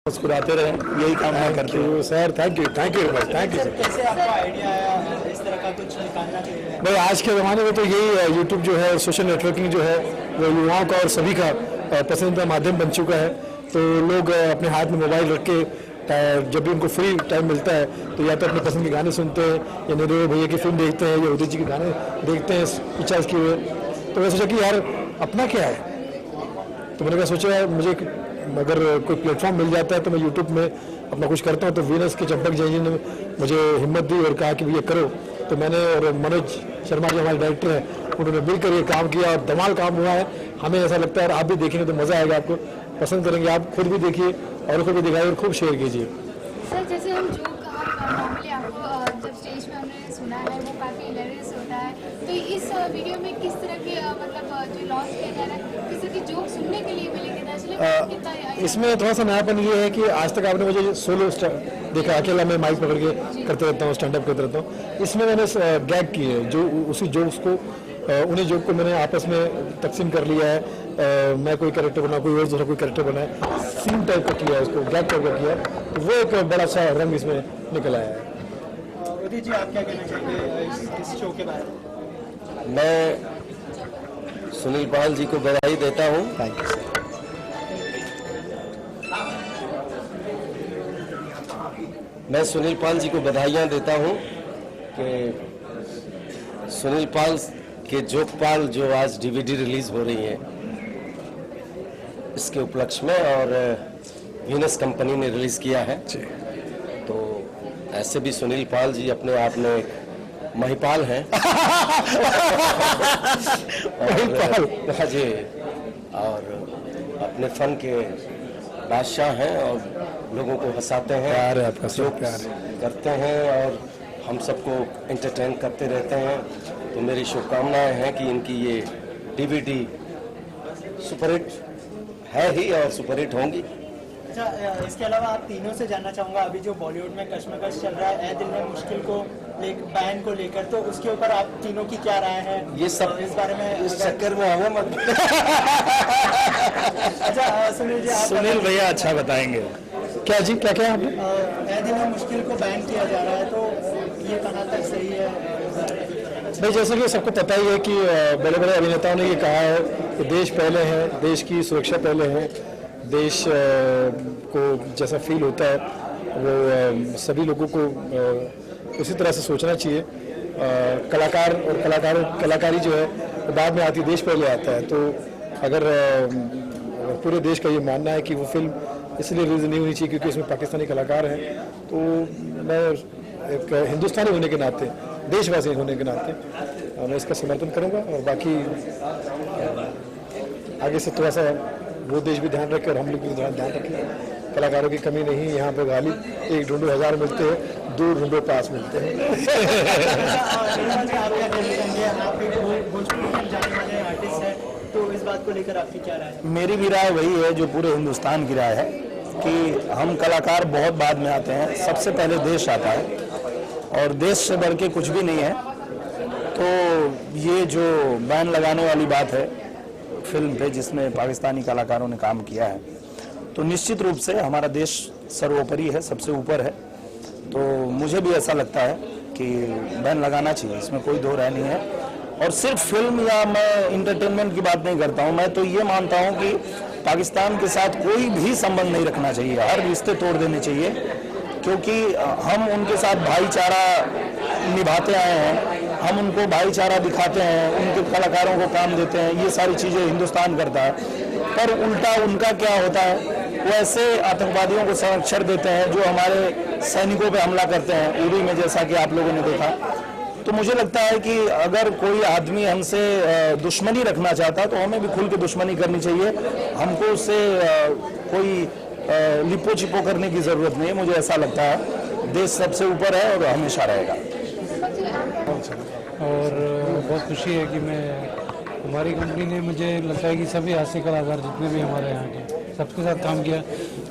मुस्कुराते रहे, यही काम मैं करती हूँ sir. Thank you very much, thank you sir. कैसे आपको आइडिया आया इस तरह का कुछ निकालना चाहिए? भाई आज के ज़माने में तो यही यूट्यूब जो है, सोशल नेटवर्किंग जो है, वो युवाओं का और सभी का पसंदीदा माध्यम बन चुका है। तो लोग अपने हाथ में मोबाइल रख के जब भी उनको फ्री टाइम मिलता है तो या तो अपने पसंद के गाने सुनते हैं, या नरेंद्र भैया की फिल्म देखते हैं, या उदित जी के गाने देखते हैं पिक्चर्स किए हुए। तो मैं सोचा कि यार अपना क्या है, तो मैंने कहा सोचा मुझे अगर कोई प्लेटफॉर्म मिल जाता है तो मैं यूट्यूब में अपना कुछ करता हूँ। तो वीनस के चंपक जय जी ने मुझे हिम्मत दी और कहा कि भैया करो। तो मैंने और मनोज शर्मा जी हमारे डायरेक्टर हैं, उन्होंने मिलकर ये काम किया और धमाल काम हुआ है। हमें ऐसा लगता है और आप भी देखेंगे तो मज़ा आएगा, आपको पसंद करेंगे। आप खुद भी देखिए और खुद भी दिखाइए और खूब शेयर कीजिए। सर जैसे हम जो नॉर्मली आपको जब स्टेज पे हमने सुना है वो काफ़ी हिलेरियस होता है, तो इस वीडियो में किस तरह की मतलब जो लॉन्च किया जा रहा है, किस तरह की जोक सुनने के लिए मिलेंगे? कितना इसमें थोड़ा सा नयापन ये है कि आज तक आपने मुझे सोलो देखा, अकेला मैं माइक पकड़ के करते रहता हूँ, स्टैंड अप करते रहता हूँ। इसमें मैंने गैग की है, जो उसी जोक्स को उन्हीं जोक को मैंने आपस में तकसीम कर लिया है। मैं कोई कैरेक्टर बना, कोई और दूसरा कोई कैरेक्टर बनाए, सीन टाइप का किया है, उसको गैग टाइप का किया है। तो वो एक बड़ा सा रंग इसमें निकल आया है। उदित जी आप क्या कहना चाहेंगे इस शो के बारे में? मैं सुनील पाल जी को बधाई देता हूँ। Thank you sir. मैं सुनील पाल जी को बधाइयाँ देता हूँ कि सुनील पाल के जोकपाल जो आज डीवीडी रिलीज हो रही है इसके उपलक्ष्य में, और वीनस कंपनी ने रिलीज किया है। तो ऐसे भी सुनील पाल जी अपने आप में एक महिपाल हैं। और जी, और अपने फन के बादशाह हैं और लोगों को हंसाते हैं, प्यार है आपका, सब प्यार करते हैं और हम सबको एंटरटेन करते रहते हैं। तो मेरी शुभकामनाएं हैं कि इनकी ये डीवीडी सुपरहिट है ही और सुपरहिट होंगी। अच्छा, इसके अलावा आप तीनों से जानना चाहूँगा, अभी जो बॉलीवुड में कश्मकश चल रहा है दिल में मुश्किल को बैन को लेकर, तो उसके ऊपर आप तीनों की क्या राय है? ये सब इस बारे में इस चक्कर में हमें मत। अच्छा सुनील जी, आप सुनील भैया अच्छा बताएंगे। क्या जी, क्या क्या आपने? दिल में मुश्किल को बैन किया जा रहा है, तो ये कहाँ तक सही है? भाई जैसे कि सबको पता ही है कि बड़े बड़े अभिनेताओं ने ये कहा है कि देश पहले है, देश की सुरक्षा पहले है, देश को जैसा फील होता है वो सभी लोगों को उसी तरह से सोचना चाहिए। कलाकार और कलाकारी जो है वो बाद में आती, देश पहले आता है। तो अगर पूरे देश का ये मानना है कि वो फिल्म इसलिए रिलीज नहीं होनी चाहिए क्योंकि इसमें पाकिस्तानी कलाकार हैं, तो मैं एक हिंदुस्तानी होने के नाते, देशवासी होने के नाते मैं इसका समर्थन करूंगा। और बाकी आगे से थोड़ा सा वो देश भी ध्यान रखे और हम लोग भी ध्यान रखें। कलाकारों की कमी नहीं, यहाँ पे गालिब एक ढूंढो हजार मिलते हैं, दूर ढूंढो पास मिलते हैं। तो इस बात को लेकर आपकी क्या राय है? मेरी भी राय वही है जो पूरे हिंदुस्तान की राय है कि हम कलाकार बहुत बाद में आते हैं, सबसे पहले देश आता है और देश से बढ़ के कुछ भी नहीं है। तो ये जो बैन लगाने वाली बात है फिल्म पे जिसमें पाकिस्तानी कलाकारों ने काम किया है, तो निश्चित रूप से हमारा देश सर्वोपरि है, सबसे ऊपर है। तो मुझे भी ऐसा लगता है कि बैन लगाना चाहिए, इसमें कोई दो राय नहीं है। और सिर्फ फिल्म या मैं इंटरटेनमेंट की बात नहीं करता हूँ, मैं तो ये मानता हूँ कि पाकिस्तान के साथ कोई भी संबंध नहीं रखना चाहिए, हर रिश्ते तोड़ देने चाहिए, क्योंकि हम उनके साथ भाईचारा निभाते आए हैं, हम उनको भाईचारा दिखाते हैं, उनके कलाकारों को काम देते हैं, ये सारी चीज़ें हिंदुस्तान करता है। पर उल्टा उनका क्या होता है, वो ऐसे आतंकवादियों को संरक्षण देते हैं जो हमारे सैनिकों पे हमला करते हैं, उरी में जैसा कि आप लोगों ने देखा। तो मुझे लगता है कि अगर कोई आदमी हमसे दुश्मनी रखना चाहता है तो हमें भी खुल के दुश्मनी करनी चाहिए, हमको उससे कोई लिपो चिपो करने की ज़रूरत नहीं है। मुझे ऐसा लगता है देश सबसे ऊपर है और हमेशा रहेगा। और बहुत खुशी है कि हमारी कंपनी ने, मुझे लगता है कि सभी हास्य कलाकार जितने भी हमारे यहाँ के सबके साथ काम किया,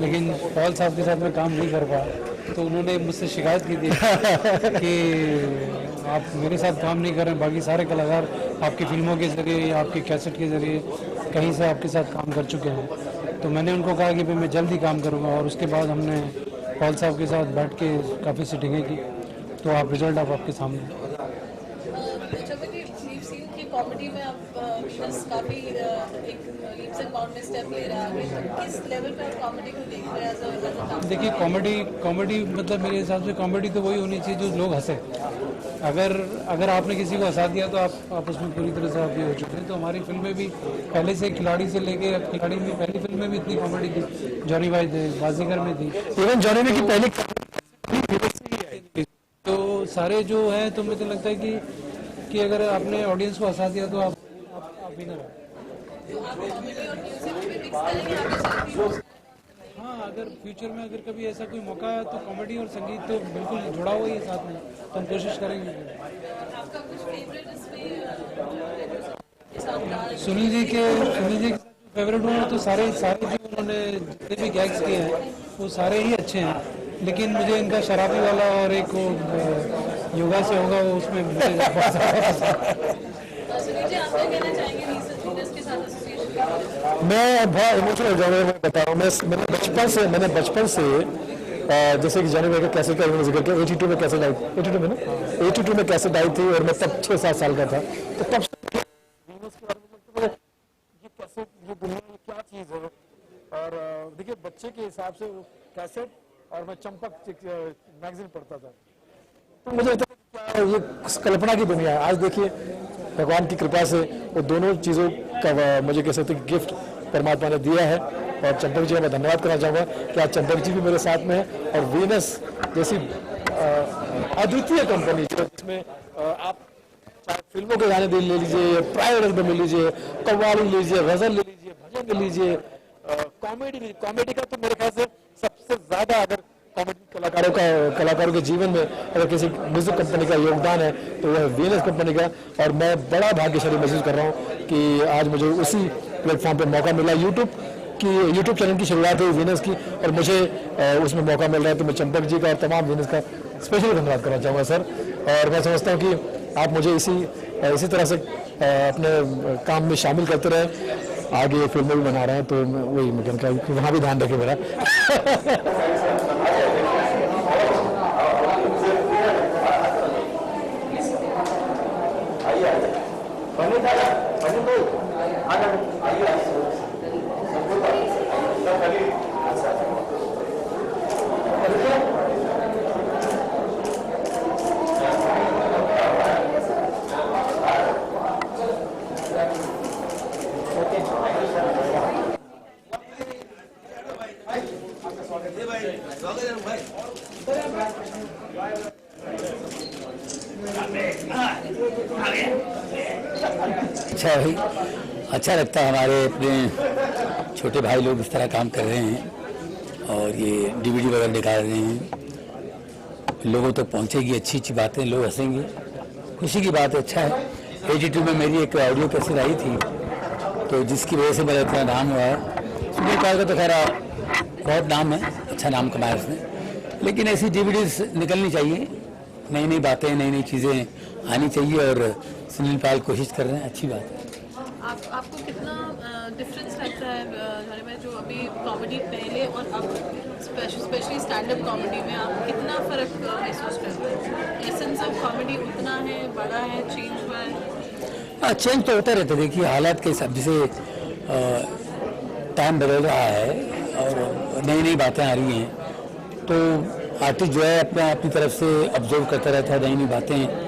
लेकिन पॉल साहब के साथ मैं काम नहीं कर पाया। तो उन्होंने मुझसे शिकायत की थी कि आप मेरे साथ काम नहीं कर रहे हैं, बाकी सारे कलाकार आपकी फिल्मों के ज़रिए या आपकी कैसेट के ज़रिए कहीं से आपके साथ काम कर चुके हैं। तो मैंने उनको कहा कि भाई मैं जल्द ही काम करूँगा, और उसके बाद हमने पॉल साहब के साथ बैठ के काफ़ी सिटिंगें की, तो आप रिजल्ट आप आपके सामने। कॉमेडी में आप वीनस काफी एक लीप्स एंड बाउंड में स्टेप ले रहा है, तो किस लेवल पे आप कॉमेडी को देख रहे हैं एज अ देखिए कॉमेडी मतलब मेरे हिसाब से कॉमेडी तो वही होनी चाहिए जो लोग हंसे। अगर आपने किसी को हंसा दिया तो आप उसमें पूरी तरह से आप ये हो चुके हैं। तो हमारी फिल्में भी पहले से खिलाड़ी से लेके अब खिलाड़ी में पहली फिल्म में भी इतनी कॉमेडी थी, जॉनी भाई थे, बाजीगर में थी, इवन जॉनी में की पहली तो सारे जो है तो मुझे लगता है कि अगर आपने ऑडियंस को हंसा दिया तो आप विनर हो। हाँ, अगर फ्यूचर में अगर कभी ऐसा कोई मौका है तो कॉमेडी और संगीत तो बिल्कुल जुड़ा हुआ ही है साथ में, तो हम कोशिश करेंगे। सुनील जी के फेवरेट हुआ तो सारे जो उन्होंने जितने भी गैग्स किए हैं वो सारे ही अच्छे हैं, लेकिन मुझे इनका शराबी वाला और एक वो योगा से होगा वो उसमें मुझे बहुत मैं बहुत इमोशनल हो जाऊंगा। मैं बता रहा हूँ, मैंने बचपन से जैसे कि जॉनी भाई का कैसेट का उन्होंने जिक्र किया, 82 में कैसेट आई, 82 में ना 82 में कैसेट आई थी और मैं तब 6-7 साल का था, तो तब ये कैसेट, ये दुनिया में क्या चीज़ है। और देखिए बच्चे के हिसाब से वो कैसेट और मैं चंपक मैगजीन पढ़ता था, तो मुझे लगता है क्या ये कल्पना की दुनिया है। आज देखिए भगवान की कृपा से वो दोनों चीज़ों का मुझे कह सकते गिफ्ट परमात्मा ने दिया है। और चंपक जी का मैं धन्यवाद करना चाहूँगा कि आज चंपक जी भी मेरे साथ में है, और वीनस जैसी अद्वितीय कंपनी जिसमें आप चाहे फिल्मों के गाने ले लीजिए, प्राइवेट एल्बम ले लीजिए, कव्वाली ले लीजिए, गजल ले लीजिए, भजन ले लीजिए, कॉमेडी का तो मेरे ख्याल से सबसे ज्यादा अगर कॉमेडी कलाकारों के जीवन में अगर किसी म्यूजिक कंपनी का योगदान है तो वह वीनस कंपनी का। और मैं बड़ा भाग्यशाली महसूस कर रहा हूँ कि आज मुझे उसी प्लेटफॉर्म पे मौका मिला। यूट्यूब चैनल की शुरुआत हुई वीनस की और मुझे उसमें मौका मिल रहा है, तो मैं चंपक जी का और तमाम वीनस का स्पेशल धन्यवाद करना चाहूँगा सर। और मैं समझता हूँ कि आप मुझे इसी तरह से अपने काम में शामिल करते रहे। आगे फिल्में भी बना रहे हैं, तो वही मैं कहना कि वहाँ भी ध्यान रखें मेरा। अच्छा भाई, अच्छा लगता है हमारे अपने छोटे भाई लोग इस तरह काम कर रहे हैं और ये डीवीडी वगैरह निकाल रहे हैं, लोगों तक पहुंचेगी, अच्छी बातें, लोग हंसेंगे, खुशी की बात है। अच्छा है। 82 में मेरी एक ऑडियो कैसेट आई थी, तो जिसकी वजह से मेरा इतना नाम हुआ है। सुनील पाल का तो खैर बहुत नाम है, अच्छा नाम कमाया उसने, लेकिन ऐसी डीवीडीज निकलनी चाहिए, नई नई बातें, नई नई चीज़ें आनी चाहिए, और सुनील पाल कोशिश कर रहे हैं, अच्छी बात है। आपको कितना डिफरेंस लगता है जॉनी भाई, जो अभी कॉमेडी पहले और अब स्पेशली स्टैंड अप कॉमेडी में आप कितना फ़र्क महसूस करते हैं? एसेंस ऑफ कॉमेडी उतना है, बड़ा है, चेंज हुआ है? हाँ, चेंज तो होता रहता है। देखिए हालात के हिसाब से टाइम बदल रहा है और नई नई बातें आ रही हैं, तो आर्टिस्ट जो है अपनी तरफ से ऑब्जर्व करता रहता है, नई नई बातें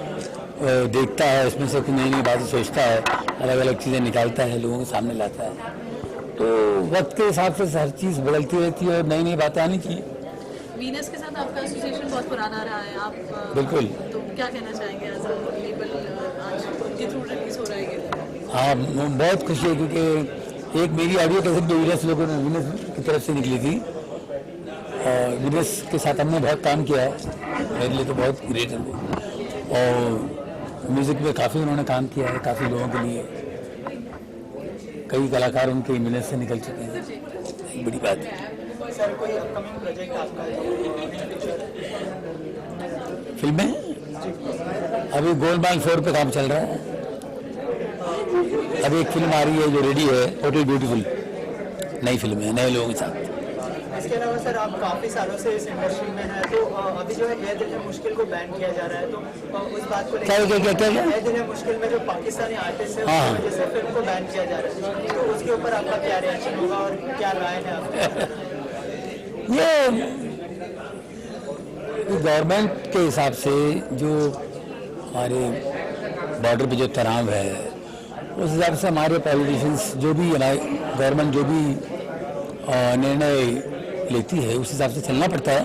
देखता है, इसमें से कुछ नई नई बातें सोचता है, अलग अलग चीज़ें निकालता है, लोगों के सामने लाता है। तो वक्त के हिसाब से हर चीज़ बदलती रहती है और नई नई बातें आनी चाहिए। वीनस के साथ आपका एसोसिएशन बहुत पुराना रहा है, आप बिल्कुल, तो क्या कहना चाहेंगे एज अ लेबल, आज उनके थ्रू रिलीज हो रहा है? हाँ, बहुत खुशी है, क्योंकि एक मेरी ऑडियो कैसेट जो वीनस की तरफ से निकली थी, और वीनस के साथ हमने बहुत काम किया है, मेरे लिए तो बहुत ग्रेट है वो। और म्यूज़िक में काफ़ी उन्होंने काम किया है, काफ़ी लोगों के लिए, कई कलाकार उनके मिलने से निकल चुके हैं, एक बड़ी बात है। सर कोई अपकमिंग प्रोजेक्ट आपका? फिल्में अभी गोलमाल 4 पे काम चल रहा है, अभी एक फिल्म आ रही है जो रेडी है, होटल ब्यूटीफुल, नई फिल्में नए लोगों के साथ। इसके अलावा सर आप काफी सालों से इस इंडस्ट्री में हैं, तो अभी जो है ये दिल है मुश्किल को बैन किया जा रहा है, तो उस बात को क्या ये दिल है मुश्किल में जो पाकिस्तानी आर्टिस्ट है उसकी वजह से फिल्म को बैन किया जा रहा है, तो उसके ऊपर आपका क्या रिएक्शन होगा और क्या राय है आपकी? ये गवर्नमेंट के हिसाब से जो हमारे बॉर्डर पे जो तनाव है उस हिसाब से हमारे पॉलिटिशियंस जो भी हमारे गवर्नमेंट जो भी निर्णय लेती है उस हिसाब से चलना पड़ता है।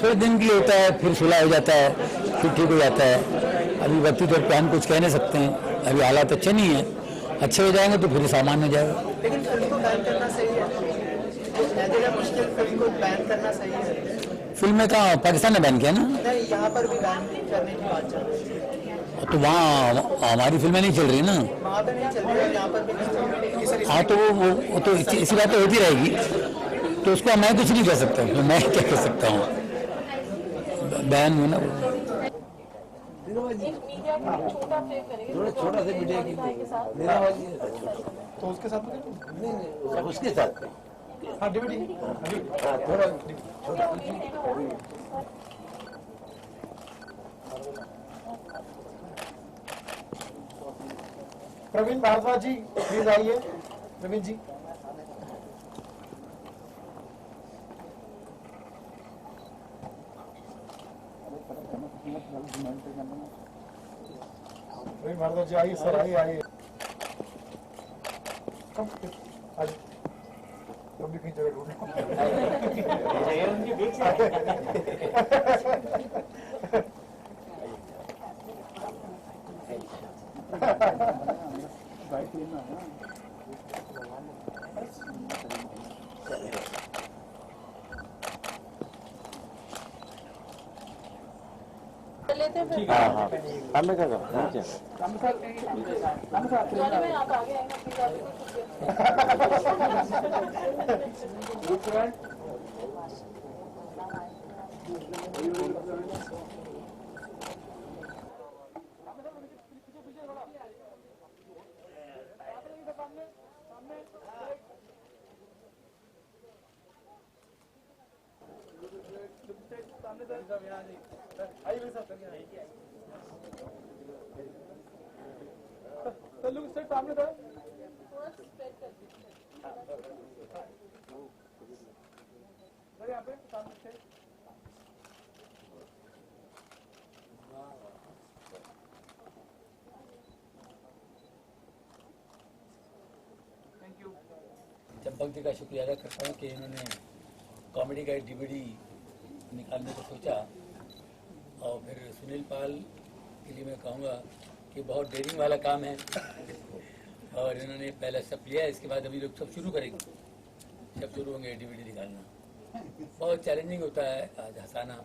थोड़े दिन के लिए होता है, फिर सुलह हो जाता है, फिर ठीक हो जाता है। अभी वक्ती तौर पर हम कुछ कह नहीं सकते हैं, अभी हालात अच्छे नहीं है, अच्छे हो जाएंगे तो फिर सामान्य हो जाएगा। लेकिन फिल्म को बैन करना सही है, मुश्किल फिल्म को बैन करना सही है? फिल्में कहाँ पाकिस्तान ने बैन किया ना, नहीं यहाँ पर भी बैन करने की बात चल रही है, तो वहाँ हमारी फिल्में नहीं चल रही ना। वहाँ पर नहीं चल रही है, यहाँ पर भी नहीं चल रही। हाँ तो वो तो इसी बात तो होती रहेगी, तो उसको मैं कुछ नहीं कह सकता हूँ, मैं क्या कह सकता हूँ, बैन हो ना। छोटा सा मीडिया की तो उसके साथ उसके साथ हाँ डिबेटी थोड़ा प्रवीण भारद्वाज जी प्लीज आइए। प्रवीण जी प्रवीण भारद्वाज जी आइए सर, आइए आइए। आज भी कहीं जगह ढूंढो। हमें क्या करना है? चंपक जी का शुक्रिया अदा करता हूँ कि इन्होंने कॉमेडी का एक DVD निकालने को सोचा, और फिर सुनील पाल के लिए मैं कहूँगा कि बहुत डेयरिंग वाला काम है, और इन्होंने पहला स्टेप लिया, इसके बाद अभी लोग सब शुरू करेंगे, जब शुरू होंगे DVD निकालना। बहुत चैलेंजिंग होता है आज हंसाना,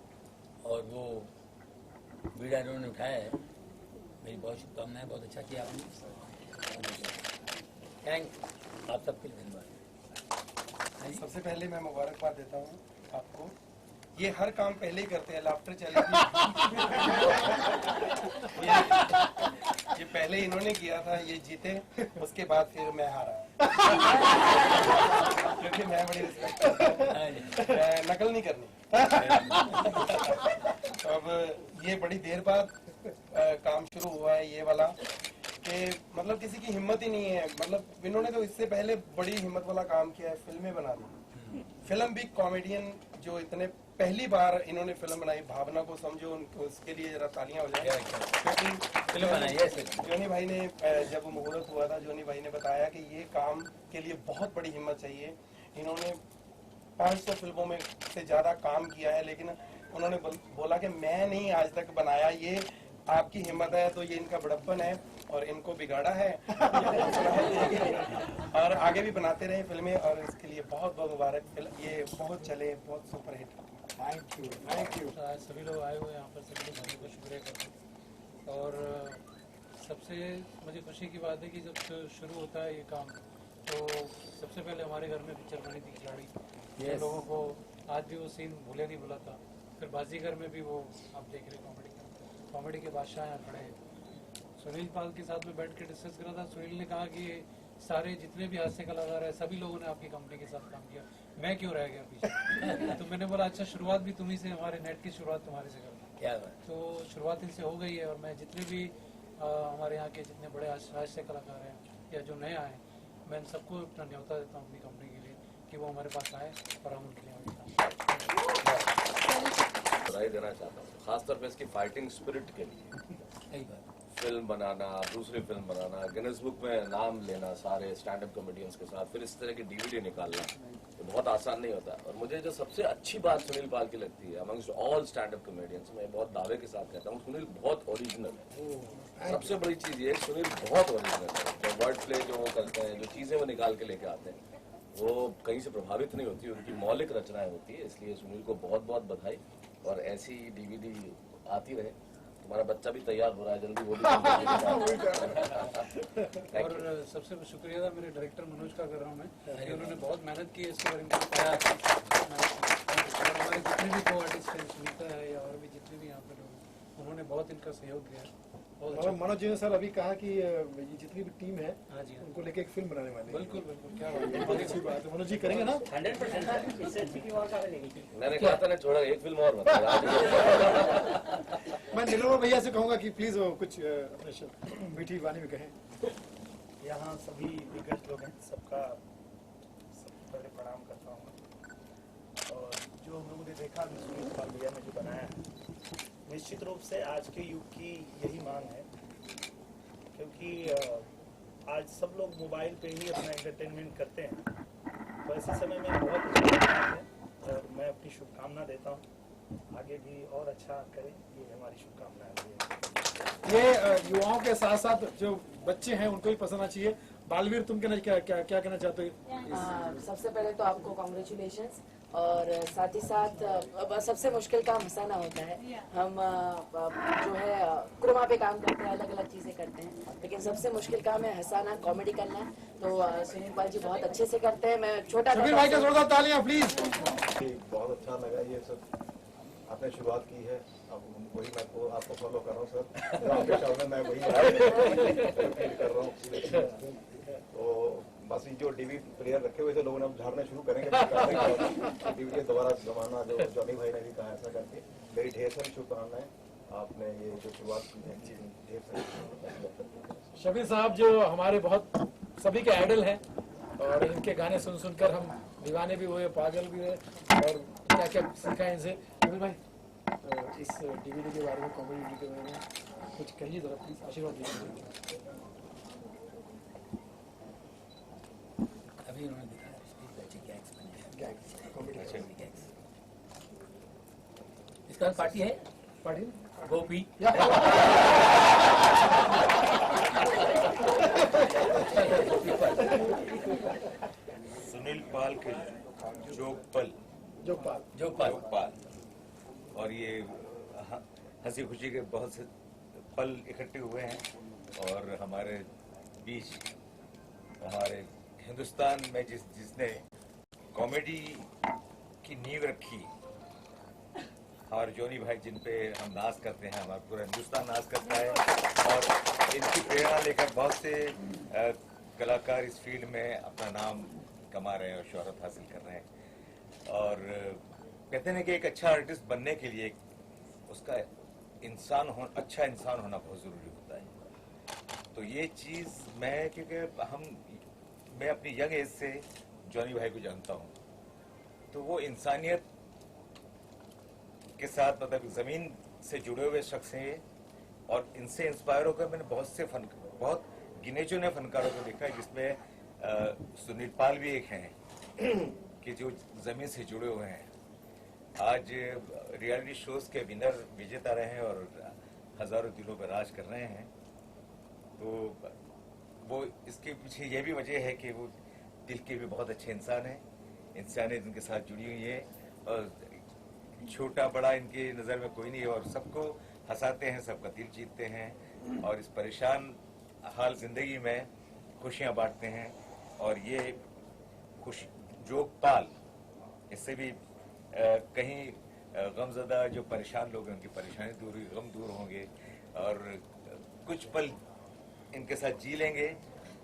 और वो बीड़ा इन्होंने उठाया है। मेरी बहुत शुभकामनाएं, बहुत अच्छा किया आपने। थैंक्स आप सबके लिए, धन्यवाद। सबसे पहले मैं मुबारकबाद देता हूँ आपको। ये हर काम पहले ही करते हैं, लाफ्टर चैलेंज ये पहले इन्होंने किया था, ये जीते, उसके बाद फिर मैं हारा क्योंकि मैं बड़ी रिस्पेक्ट नकल नहीं करनी। अब ये बड़ी देर बाद काम शुरू हुआ है ये वाला, कि मतलब किसी की हिम्मत ही नहीं है। मतलब इन्होंने तो इससे पहले बड़ी हिम्मत वाला काम किया है, फिल्में बना दी, फिल्म भी कॉमेडियन जो इतने पहली बार इन्होंने फिल्म बनाई, भावना को समझो, उनको उसके लिए जरा तालियां हो जाए। क्योंकि फिल्म बनाई है जोनी भाई ने जब मुहूर्त हुआ था, जोनी भाई ने बताया कि ये काम के लिए बहुत बड़ी हिम्मत चाहिए। इन्होंने 500 फिल्मों में से ज्यादा काम किया है, लेकिन उन्होंने बोला कि मैं नहीं आज तक बनाया, ये आपकी हिम्मत है, तो ये इनका बड़प्पन है और इनको बिगाड़ा है और आगे भी बनाते रहे फिल्में, और इसके लिए बहुत बहुत मुबारक। ये बहुत चले, बहुत सुपरहिट। थैंक यू सभी लोग आए हुए यहाँ पर, सभी लोग को शुक्रिया करते हैं। और सबसे मुझे खुशी की बात है कि जब शुरू होता है ये काम, तो सबसे पहले हमारे घर में पिक्चर बनी थी खिलाड़ी। लोगों को आज भी वो सीन भूले नहीं भुला था। फिर बाजीगर में भी वो आप देख रहे कॉमेडी के बादशाह यहाँ खड़े हैं। सुनील पाल के साथ में बैठ के डिस्कस करा था, सुनील ने कहा कि सारे जितने भी हास्य कलाकार हैं सभी लोगों ने आपकी कंपनी के साथ काम किया, मैं क्यों रह गया पीछे। तो मैंने बोला अच्छा शुरुआत भी तुम्ही से, हमारे नेट की शुरुआत तुम्हारे से करना। क्या बात। तो शुरुआत इनसे हो गई है और मैं जितने भी हमारे यहाँ के जितने बड़े हास्य कलाकार हैं या जो नए आए, मैं इन सबको अपना न्योता देता हूँ अपनी कंपनी के लिए कि वो हमारे पास आए और हम उनके लिए आगे काम करें। बधाई देना चाहता हूँ खासतौर पे इसकी फाइटिंग स्पिरिट के लिए। सही बात। फिल्म बनाना, दूसरी फिल्म बनाना, गिनेस बुक में नाम लेना सारे स्टैंड अप कॉमेडियंस के साथ, फिर इस तरह की डीवीडी निकालना तो बहुत आसान नहीं होता। और मुझे जो सबसे अच्छी बात सुनील पाल की लगती है amongst all stand up comedians, मैं बहुत दावे के साथ कहता हूँ सुनील बहुत ओरिजिनल है। सबसे बड़ी चीज ये सुनील बहुत ओरिजिनल है। जो वर्ड प्ले जो वो करते हैं, जो चीजें वो निकाल के लेके आते हैं, वो कहीं से प्रभावित नहीं होती, उनकी मौलिक रचनाएं होती है। इसलिए सुनील को बहुत बहुत बधाई और ऐसी डीवीडी आती रहे। हमारा बच्चा भी तैयार हो रहा है, जल्दी वो भी और सबसे शुक्रिया था मेरे डायरेक्टर मनोज का कर रहा हूँ मैं कि उन्होंने बहुत मेहनत की है इसके बारे में बताया। और हमारे जितने भी को आर्टिस्ट हैं, सुनीता है या और भी जितने भी यहाँ पे लोग, उन्होंने बहुत इनका सहयोग दिया। बहुत और मनोज जी ने सर अभी कहा कि ये जितनी भी टीम है हाँ जी, उनको लेके एक फिल्म बनाने वाले हैं। बिल्कुल बिल्कुल, क्या बात है। बहुत अच्छी बात है। मनोज जी करेंगे ना? 100%। मैंने कहा था ना छोड़ा, एक फिल्म और बता। मैं नीलोर भैया से कहूंगा कि प्लीज वो कुछ अपने मीठी वाणी में कहें। यहाँ सभी दिग्गज लोग हैं, सबका सबसे पहले प्रणाम करता हूँ। और जो हम लोगों ने देखा सुनील पाल भैया ने जो बनाया है, निश्चित रूप से आज के युग की यही मांग है, क्योंकि आज सब लोग मोबाइल पे ही अपना एंटरटेनमेंट करते हैं। तो ऐसे समय में बहुत अच्छा है और मैं अपनी शुभकामना देता हूँ, आगे भी और अच्छा करें, ये हमारी शुभकामनाएं हैं। ये युवाओं के साथ साथ जो बच्चे हैं उनको भी पसंद आना चाहिए। बालवीर तुम क्या क्या कहना चाहते हो? सबसे पहले तो आपको कॉन्ग्रेचुलेशंस, और साथ ही साथ सबसे मुश्किल काम हंसाना होता है। हम जो है क्रोमा पे काम करते हैं, अलग अलग चीजें करते हैं, लेकिन सबसे मुश्किल काम है हंसाना, कॉमेडी करना। तो सुनील पाल जी बहुत अच्छे से करते हैं। मैं छोटा भाई का जोरदार तालियां प्लीज। बहुत अच्छा लगा ये सब आपने शुरुआत की है, अब वही मैं तो आपको फॉलो कर रहा हूँ सर, आपके सामने मैं वही कर रहा हूँ। तो बस ये जो डीवी प्लेयर रखे हुए थे लोगों ने अब झाड़ने शुरू करेंगे डीवी दोबारा जमाना, जो जॉनी भाई ने भी कहा ऐसा करके। मेरी ढेर सारी शुभकामनाएं, आपने ये जो शुरुआत की है ढेर सारी। शबीर साहब जो हमारे बहुत सभी के आइडल हैं और इनके गाने सुन सुनकर हम दीवाने भी हुए, पागल भी हुए और क्या क्या सीखा है इनसे। शबीर भाई इस डीवीडी के बारे में, कॉमेडी के बारे में कुछ कहिए जरा प्लीज, आशीर्वाद दीजिए। अभी उन्होंने दिखाया इसका पार्टी है, पार्टी गोपी सुनील पाल के जोगपाल और ये हंसी खुशी के बहुत से पल इकट्ठे हुए हैं और हमारे बीच हमारे हिंदुस्तान में जिसने कॉमेडी की नींव रखी, और जोनी भाई जिन पे हम नाज करते हैं, हमारा पूरा हिंदुस्तान नाज करता है, और इनकी प्रेरणा लेकर बहुत से कलाकार इस फील्ड में अपना नाम कमा रहे हैं और शोहरत हासिल कर रहे हैं। और कहते हैं कि एक अच्छा आर्टिस्ट बनने के लिए उसका अच्छा इंसान होना बहुत ज़रूरी होता है। तो ये चीज़ मैं अपनी यंग एज से जॉनी भाई को जानता हूँ, तो वो इंसानियत के साथ मतलब ज़मीन से जुड़े हुए शख्स हैं और इनसे इंस्पायर होकर मैंने बहुत गिने चुने फनकारों को देखा है, जिसमें सुनील पाल भी एक हैं कि जो ज़मीन से जुड़े हुए हैं। आज रियलिटी शोज के विनर विजेता रहे हैं और हज़ारों दिलों पर राज कर रहे हैं। तो वो इसके पीछे ये भी वजह है कि वो दिल के भी बहुत अच्छे इंसान हैं, इंसानियत इनके साथ जुड़ी हुई है और छोटा बड़ा इनके नज़र में कोई नहीं है और सबको हंसाते हैं, सबका दिल जीतते हैं और इस परेशान हाल जिंदगी में खुशियां बांटते हैं। और ये खुशी जोगपाल, इससे भी कहीं गमज़दा जो परेशान लोग हैं उनकी परेशानी दूर हुई, गम दूर होंगे और कुछ पल इनके साथ जी लेंगे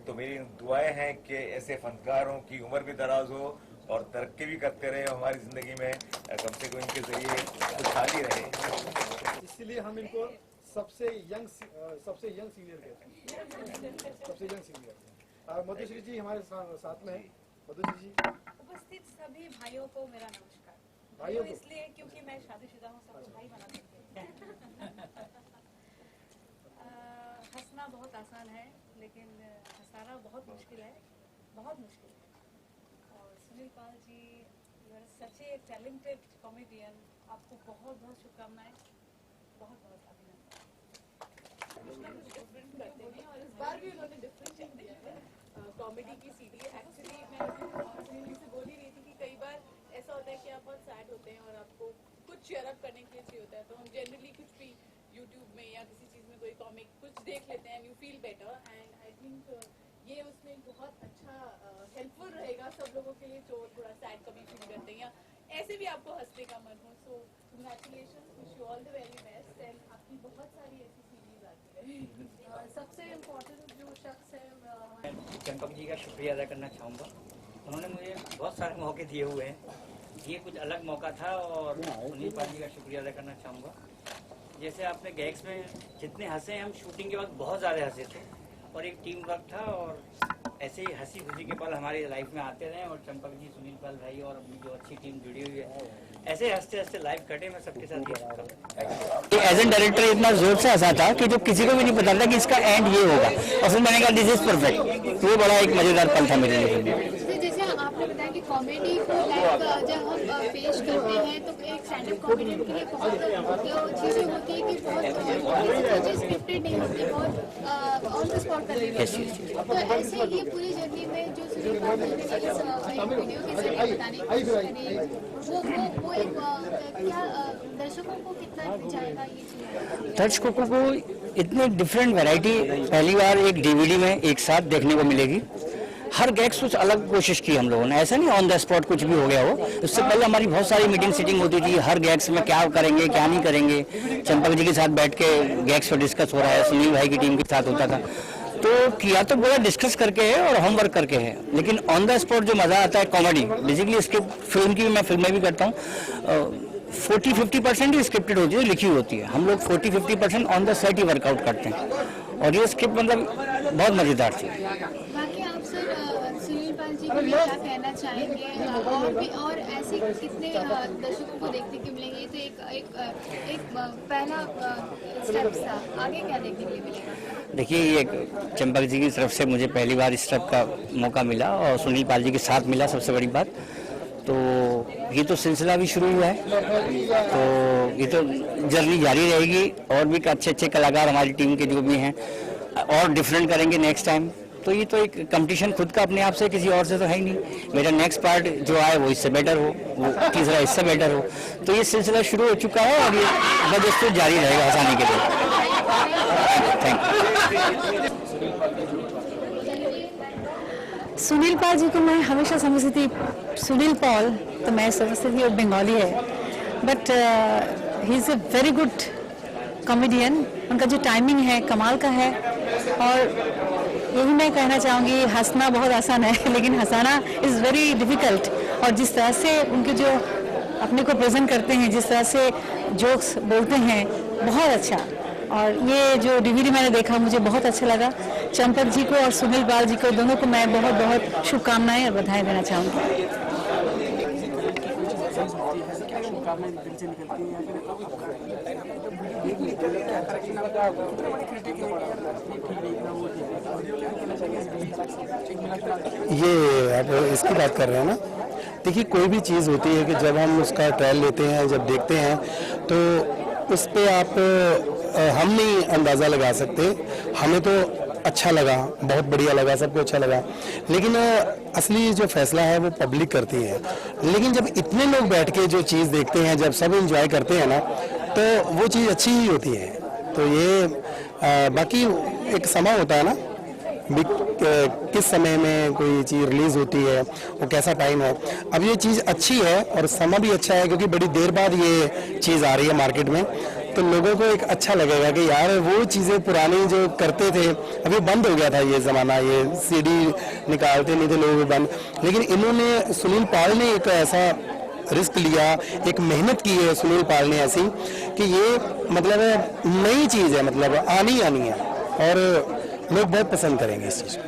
तो मेरी दुआएं हैं कि ऐसे फनकारों की उम्र भी दराज हो और तरक्की भी करते रहे हमारी जिंदगी में, कम से कम इनके जरिए खुशहाली रहे। इसलिए हम इनको सबसे यंग सीनियर कहते हैं, सबसे यंग सीनियर। मधुश्री जी हमारे साथ में है। मधुश्री जी। उपस्थित सभी भाइयों को मेरा नमस्कार। भाइयों तो इसलिए क्योंकि मैं शादीशुदा हूँ, सबको भाई बना देते हैं। हंसना बहुत आसान है, लेकिन हंसाना बहुत मुश्किल है, बहुत मुश्किल है। और Sunil Pal ji, you are such a talented comedian. आपको बहुत बहुत शुभकामनाएं, बहुत बहुत अभिनंदन। कुछ ना कुछ डिफरेंट करते हैं और इस बार भी उन्होंने डिफरेंट दिया है। कॉमेडी की सीडी एक्चुअली मैं सुनील से बोल ही रही थी कि कई बार ऐसा होता है कि आप बहुत सैड होते हैं और आपको कुछ चेयर अप करने के लिए चाहिए होता है, तो हम जनरली कुछ भी यूट्यूब में या किसी चीज़ में कोई कॉमिक कुछ देख लेते हैं, you feel better. And I think ये उसमें बहुत अच्छा हेल्पफुल रहेगा सब लोगों के लिए जो थोड़ा सैड कभी फील करते हैं या ऐसे भी आपको हंसने का मन हो। So congratulation, wish you all the very best and आपकी बहुत सारी ऐसी सीरीज आती है। सबसे इम्पोर्टेंट जो शख्स है चंपक जी का शुक्रिया अदा करना चाहूँगा। उन्होंने मुझे बहुत सारे मौके दिए हुए हैं, ये कुछ अलग मौका था। और सुनील पाल जी का शुक्रिया अदा करना चाहूँगा। जैसे आपने गैग्स में जितने हंसे, हम शूटिंग के वक्त बहुत ज़्यादा हंसे थे और एक टीम वर्क था और ऐसे ही हंसी खुशी के पल हमारी लाइफ में आते रहे। और चंपक जी, सुनील पाल भाई और अपनी जो अच्छी टीम जुड़ी हुई है, ऐसे हंसते हंसते लाइफ कटे। मैं सबके साथ ये एज एन डायरेक्टर इतना जोर से हंसा था कि जो किसी को भी नहीं पता था कि इसका एंड ये होगा, और फिर मैंने कहा दिस इज परफेक्ट। तो ये बड़ा एक मजेदार पल था मेरे लिए। जैसे आपने बताया कि कॉमेडी को लाइक जब हम पेश करते हैं तो एक स्टैंड अप कॉमेडियन के लिए बहुत चीज़ें होती है कि बहुत चीज़ें स्क्रिप्टेड नहीं होती, बहुत ऑन द स्पॉट करनी पड़ती है। तो ऐसे ये पूरी जर्नी में जो सुनील पाल जी ने इस वीडियो के जरिए बताने की कोशिश करी, वो एक क्या दर्शकों को कितना जाएगा ये चीज़? दर्शकों को इतनी डिफरेंट वैरायटी पहली बार एक डीवीडी में एक साथ देखने को मिलेगी। हर गैग्स कुछ अलग कोशिश की हम लोगों ने, ऐसा नहीं ऑन द स्पॉट कुछ भी हो गया हो। उससे पहले हमारी बहुत सारी मीटिंग सीटिंग होती थी, हर गैग्स में क्या करेंगे क्या नहीं करेंगे। चंपक जी के साथ बैठ के गैग्स पर डिस्कस हो रहा है, सुनील भाई की टीम के साथ होता था। तो किया तो पूरा डिस्कस करके है और होमवर्क करके है, लेकिन ऑन द स्पॉट जो मज़ा आता है कॉमेडी, बेसिकली इसके फिल्म की मैं फिल्में भी करता हूँ, 40-50% ही स्क्रिप्टेड होती है, लिखी होती है। हम लोग 40-50% on the set he workout करते हैं और ये स्क्रिप्ट मतलब बहुत मज़ेदार थी। बाकी आप सर सुनील पाल जी के लिए क्या कहना चाहेंगे और ऐसे कितने दर्शकों को देखने के मिलेंगे? ये तो एक पहला स्टेप था, आगे क्या देखने के लिए मिलेगा? देखिए, ये चंपक जी की तरफ से मुझे पहली बार इस स्टेप का मौका मिला और सुनील पाल जी के साथ मिला, सबसे बड़ी बात। तो ये तो सिलसिला भी शुरू हुआ है, तो ये तो जर्नी जारी रहेगी और भी अच्छे अच्छे कलाकार हमारी टीम के जो भी हैं और डिफरेंट करेंगे नेक्स्ट टाइम। तो ये तो एक कंपटीशन खुद का अपने आप से, किसी और से तो है ही नहीं। मेरा नेक्स्ट पार्ट जो आए वो इससे बेटर हो, वो तीसरा इससे बेटर हो। तो ये सिलसिला शुरू हो चुका है और ये जबरदस्ती जारी रहेगा हंसाने के लिए। Thank you. सुनील पाल जी को मैं हमेशा समझती थी, सुनील पॉल तो मैं समझती थी वो बंगाली है, but he is a very good comedian. उनका जो टाइमिंग है कमाल का है और यही मैं कहना चाहूँगी, हंसना बहुत आसान है लेकिन हंसाना इज़ वेरी डिफ़िकल्ट। और जिस तरह से उनके जो अपने को प्रेजेंट करते हैं, जिस तरह से जोक्स बोलते हैं, बहुत अच्छा। और ये जो डीवीडी मैंने देखा मुझे बहुत अच्छा लगा। चंपक जी को और सुनील पाल जी को दोनों को मैं बहुत बहुत शुभकामनाएं और बधाई देना चाहूँगी। ये आप इसकी बात कर रहे हैं ना? देखिए, कोई भी चीज़ होती है कि जब हम उसका ट्रायल लेते हैं, जब देखते हैं, तो उस पर आप हम नहीं अंदाज़ा लगा सकते। हमें तो अच्छा लगा, बहुत बढ़िया लगा, सबको अच्छा लगा, लेकिन असली जो फैसला है वो पब्लिक करती है। लेकिन जब इतने लोग बैठ के जो चीज़ देखते हैं, जब सब एंजॉय करते हैं ना, तो वो चीज़ अच्छी ही होती है। तो ये बाकी एक समय होता है ना, किस समय में कोई चीज़ रिलीज़ होती है, वो कैसा टाइम है। अब ये चीज़ अच्छी है और समय भी अच्छा है क्योंकि बड़ी देर बाद ये चीज़ आ रही है मार्केट में। तो लोगों को एक अच्छा लगेगा कि यार वो चीज़ें पुरानी जो करते थे, अभी बंद हो गया था ये ज़माना, ये सीडी निकालते नहीं थे लोग बंद, लेकिन इन्होंने, सुनील पाल ने एक ऐसा रिस्क लिया, एक मेहनत की है सुनील पाल ने ऐसी कि ये मतलब नई चीज़ है, मतलब आनी है और लोग बहुत पसंद करेंगे इस चीज़ को।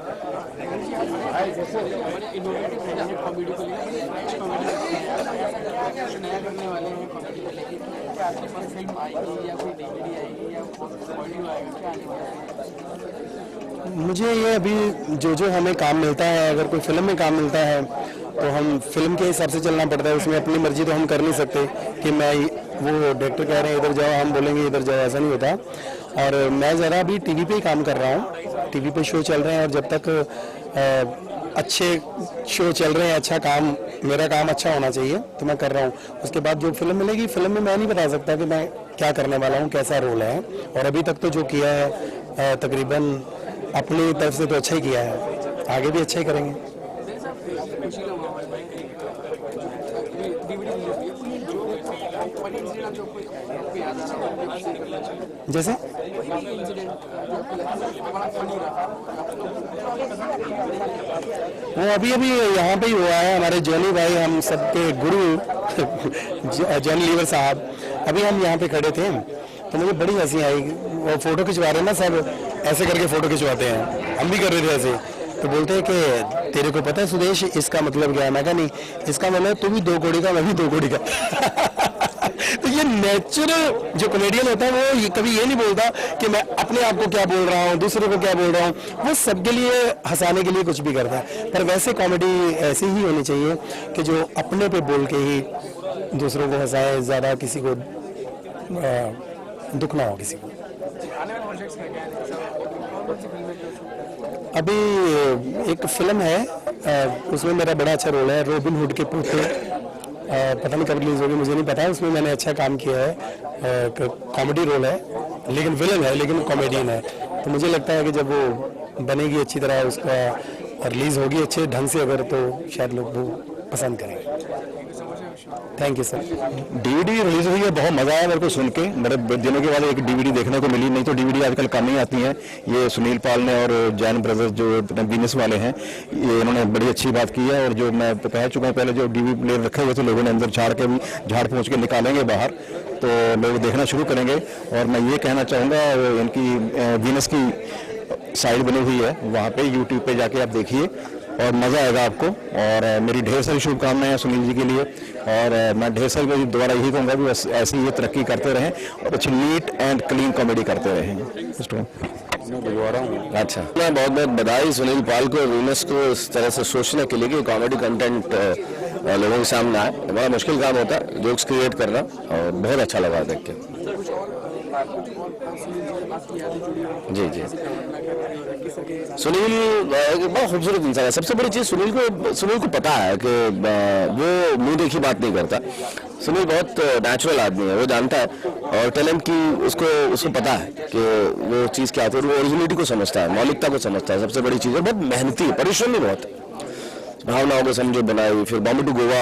मुझे ये अभी जो हमें काम मिलता है, अगर कोई फिल्म में काम मिलता है तो हम फिल्म के हिसाब से चलना पड़ता है, उसमें अपनी मर्जी तो हम कर नहीं सकते कि मैं वो डायरेक्टर कह रहे हैं इधर जाओ, हम बोलेंगे इधर जाओ, ऐसा नहीं होता। और मैं ज़रा अभी टीवी पे ही काम कर रहा हूँ, टीवी पे शो चल रहे हैं और जब तक अच्छे शो चल रहे हैं, अच्छा काम, मेरा काम अच्छा होना चाहिए तो मैं कर रहा हूँ। उसके बाद जो फिल्म मिलेगी, फिल्म में मैं नहीं बता सकता कि मैं क्या करने वाला हूँ, कैसा रोल है, और अभी तक तो जो किया है तकरीबन अपनी तरफ से तो अच्छा ही किया है, आगे भी अच्छा ही करेंगे। जैसे वो अभी यहाँ पे ही हुआ है, हमारे जॉनी भाई, हम सबके गुरु जॉनी लीवर साहब, अभी हम यहाँ पे खड़े थे तो मुझे बड़ी हंसी आई। वो फोटो खिंचवा रहे हैं ना, सब ऐसे करके फोटो खिंचवाते हैं, हम भी कर रहे थे ऐसे, तो बोलते हैं कि तेरे को पता है सुदेश इसका मतलब क्या है? मैं कहा नहीं, इसका मतलब तू भी 2 कौड़ी का, मैं भी 2 कौड़ी का। तो ये नेचुरल जो कॉमेडियन होता है वो ये कभी ये नहीं बोलता कि मैं अपने आप को क्या बोल रहा हूँ, दूसरे को क्या बोल रहा हूँ, वो सबके लिए हंसाने के लिए कुछ भी करता है। पर वैसे कॉमेडी ऐसी ही होनी चाहिए कि जो अपने पे बोल के ही दूसरों को हंसाए, ज़्यादा किसी को दुख ना हो किसी को। अभी एक फिल्म है, उसमें मेरा बड़ा अच्छा रोल है, रॉबिन हुड के पोते, पता नहीं कब रिलीज होगी, मुझे नहीं पता। उसमें मैंने अच्छा काम किया है, कॉमेडी रोल है, लेकिन विलन है, लेकिन कॉमेडियन है। तो मुझे लगता है कि जब वो बनेगी अच्छी तरह, उसका रिलीज होगी अच्छे ढंग से अगर, तो शायद लोग वो पसंद करेंगे। Thank you sir. DVD release हुई है, बहुत मजा आया मेरे को सुन के, बड़े दिनों के बाद एक डीवीडी देखने को मिली, नहीं तो डीवीडी आजकल कम ही आती है। ये सुनील पाल ने और जैन ब्रदर्स जो बिजनेस वाले हैं, ये इन्होंने बड़ी अच्छी बात की है। और जो मैं कह चुका हूँ पहले, जो डीवीडी प्लेयर रखे हुए थे लोगों ने अंदर झाड़ के भी झाड़ पहुँच के निकालेंगे बाहर, तो लोग देखना शुरू करेंगे। और मैं ये कहना चाहूँगा, इनकी वीनस की साइड बनी हुई है, वहाँ पे यूट्यूब पे जाके आप देखिए और मज़ा आएगा आपको। और मेरी ढेर सारी शुभकामनाएं हैं सुनील जी के लिए, और मैं ढेर सारी दोबारा यही कहूँगा कि बस ऐसे ही तरक्की करते रहें और अच्छी नीट एंड क्लीन कॉमेडी करते रहें। अच्छा, मैं बहुत बहुत बधाई सुनील पाल को, वीनस को इस तरह से सोचने के लिए कि कॉमेडी कंटेंट लोगों के सामने आए। बड़ा मुश्किल काम होता है जोक्स क्रिएट करना, और बहुत अच्छा लगा देख के। जी जी, सुनील एक बहुत खूबसूरत इंसान है। सबसे बड़ी चीज़ सुनील को पता है कि वो मुंह देखी बात नहीं करता। सुनील बहुत नेचुरल आदमी है, वो जानता है और टैलेंट की उसको पता है कि वो चीज़ क्या होती है, वो ओरिजिनलिटी को समझता है, मौलिकता को समझता है। सबसे बड़ी चीज़ है, बहुत मेहनती है, परिश्रमी बहुत है। भावनाओं को समझो बनाई, फिर Bombay to Goa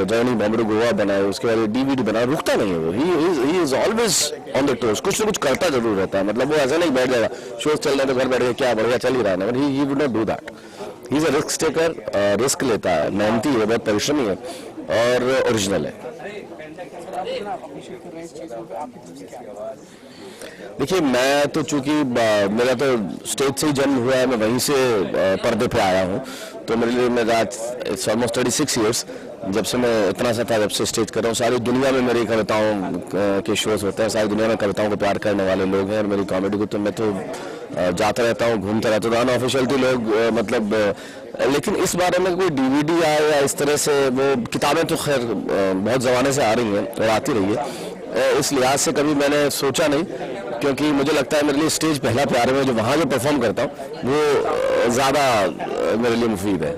journey, Bombay to Goa बनाए, उसके बाद डीवीडी बनाया, रुकता नहीं है वो। He is always on the toes, कुछ ना कुछ करता जरूर रहता है। मतलब वो ऐसा नहीं बैठ जाएगा शो चल रहे हैं तो घर बैठ के क्या बढ़िया चल ही रहा है, he would not do that. He is a risk taker, risk लेता है, मेहनती है, बहुत परिश्रमी है और ओरिजिनल है। देखिए, मैं तो चूंकि मेरा तो स्टेज से ही जन्म हुआ है, मैं वहीं से पर्दे पे आया हूँ, तो मेरे लिए मेरा इट्स ऑलमोस्ट 36 ईयर्स जब से मैं इतना सा था, जब से स्टेज कर रहा हूँ। सारी दुनिया में मेरी कविताओं के शोज होते हैं, सारी दुनिया में कविताओं को प्यार करने वाले लोग हैं, और मेरी कॉमेडी को तो मैं तो जाता रहता हूँ, घूमता रहता हूँ। अनऑफिशियल तो लोग मतलब, लेकिन इस बारे में कोई डीवीडी आए या इस तरह से, वो किताबें तो खैर बहुत ज़माने से आ रही हैं और आती रही है, इस लिहाज से कभी मैंने सोचा नहीं, क्योंकि मुझे लगता है मेरे लिए स्टेज पहला प्यार है, जो वहाँ जो परफॉर्म करता हूँ वो ज़्यादा मेरे लिए मुफीद है।